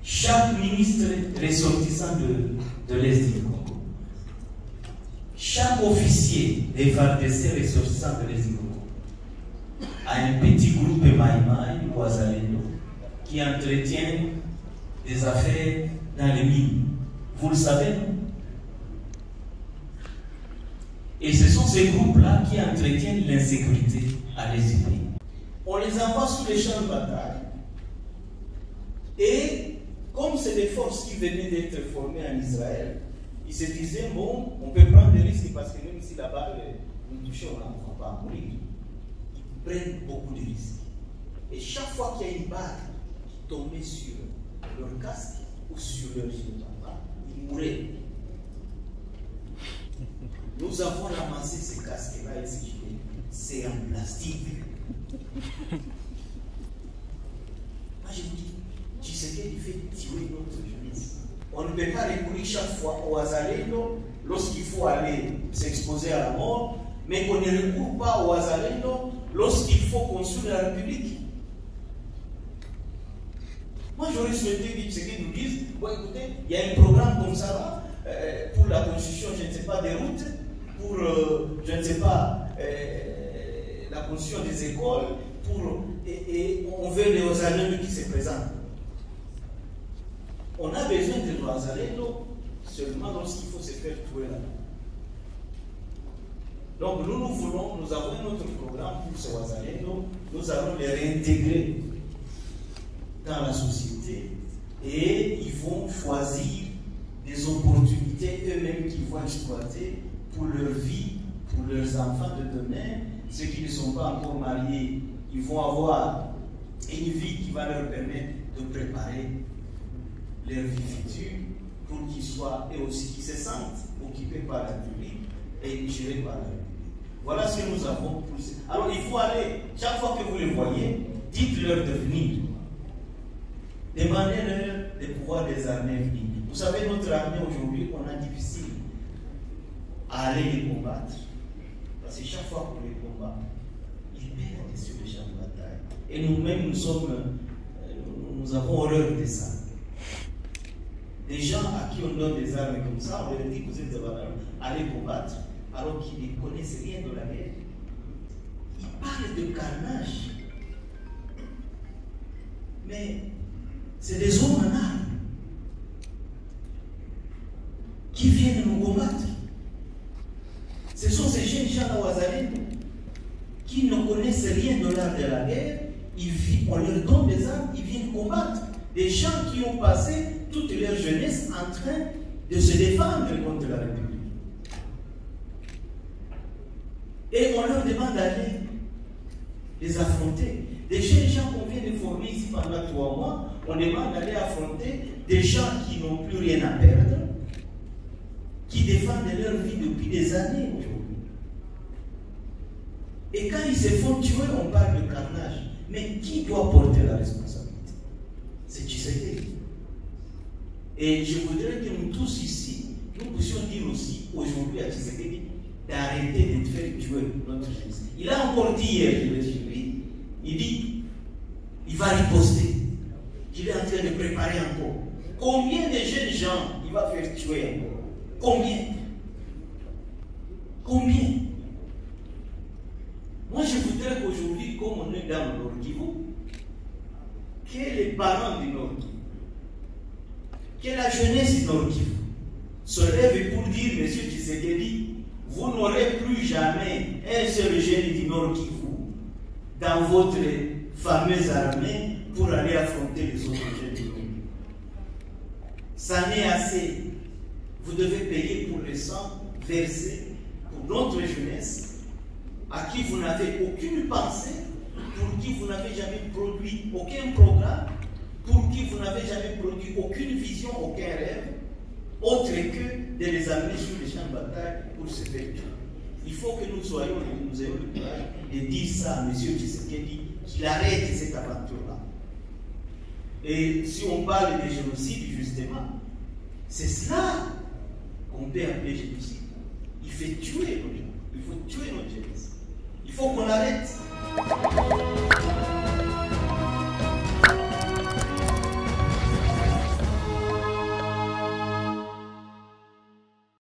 chaque ministre ressortissant de l'Est du Congo, chaque officier des FARDC ressortissant de l'Est du Congo, a un petit groupe Maïmaï ou Azalendo qui entretient des affaires dans les mines. Vous le savez, non? Et ce sont ces groupes-là qui entretiennent l'insécurité à l'est du pays. On les envoie sur les champs de bataille. Et comme c'est des forces qui venaient d'être formées en Israël, ils se disaient, bon, on peut prendre des risques parce que même si la balle nous touche, on ne va pas mourir. Ils prennent beaucoup de risques. Et chaque fois qu'il y a une balle qui tombait sur leur casque ou sur leur gilet, ils mouraient. Nous avons ramassé ces casques-là et ces gilets. C'est en plastique. Moi, je dis, tu sais qu'il fait tuer notre jeunesse. On ne peut pas recourir chaque fois au Azalendo lorsqu'il faut aller s'exposer à la mort, mais qu'on ne recourt pas au Azalendo lorsqu'il faut construire la République. Moi, j'aurais souhaité qu'ils nous disent, bon, écoutez, il y a un programme comme ça là, pour la construction, je ne sais pas, des routes, pour, je ne sais pas, la construction des écoles, et on veut les Azalendo qui se présentent. On a besoin de l'Azalendo seulement lorsqu'il faut se faire tuer là. Donc nous avons notre programme pour ce Azalendo, nous allons les réintégrer dans la société et ils vont choisir des opportunités eux-mêmes qu'ils vont exploiter pour leur vie, pour leurs enfants de demain. Ceux qui ne sont pas encore mariés, ils vont avoir une vie qui va leur permettre de préparer leur vie future pour qu'ils soient eux aussi, qui se sentent occupés par la République et gérés par la République. Voilà ce que nous avons poussé. Alors il faut aller, chaque fois que vous les voyez, dites-leur de venir. Demandez-leur de pouvoir des armées venir. Vous savez, notre armée aujourd'hui, on a difficile à aller les combattre. Parce que chaque fois qu'on les combat, ils perdent sur les champs de bataille. Et nous-mêmes, nous avons horreur de ça. Des gens à qui on donne des armes comme ça, on leur dit que vous êtes des valeurs, allez combattre, alors qu'ils ne connaissent rien de la guerre. Ils parlent de carnage. Mais c'est des hommes en armes qui viennent nous combattre. Ce sont ces jeunes gens à Azalendo qui ne connaissent rien de l'art de la guerre. On leur donne des armes, ils viennent combattre. Des gens qui ont passé toute leur jeunesse en train de se défendre contre la République. Et on leur demande d'aller les affronter. Des jeunes gens qu'on vient de former ici pendant 3 mois, on demande d'aller affronter des gens qui n'ont plus rien à perdre, qui défendent leur vie depuis des années aujourd'hui. Et quand ils se font tuer, on parle de carnage. Mais qui doit porter la responsabilité? C'est Tshisekedi. Et je voudrais que nous tous ici, nous puissions dire aussi aujourd'hui à Tshisekedi d'arrêter de faire tuer notre jeunesse. Il a encore dit hier, je l'ai suivi, il dit, il va riposter, qu'il est en train de préparer encore. Combien de jeunes gens il va faire tuer encore? Combien? Combien? Moi je voudrais qu'aujourd'hui, comme on est dans le Nord Kivu, que les parents du Nord Kivu, que la jeunesse du Nord Kivu se lève pour dire, monsieur Tshisekedi, vous n'aurez plus jamais un seul jeune du Nord Kivu dans votre fameuse armée pour aller affronter les autres jeunes du Nord Kivu. Ça n'est assez. Vous devez payer pour le sang versé pour notre jeunesse, à qui vous n'avez aucune pensée, pour qui vous n'avez jamais produit aucun programme, pour qui vous n'avez jamais produit aucune vision, aucun rêve, autre que de les amener sur les champs de bataille pour se faire tuer. Il faut que nous ayons le courage de dire ça à M. Tshisekedi, qu'il arrête cette aventure-là. Et si on parle de génocide, justement, c'est cela qu'on peut appeler génocide. Il fait tuer nos gens. Il faut tuer notre jeunesse. Il faut qu'on arrête.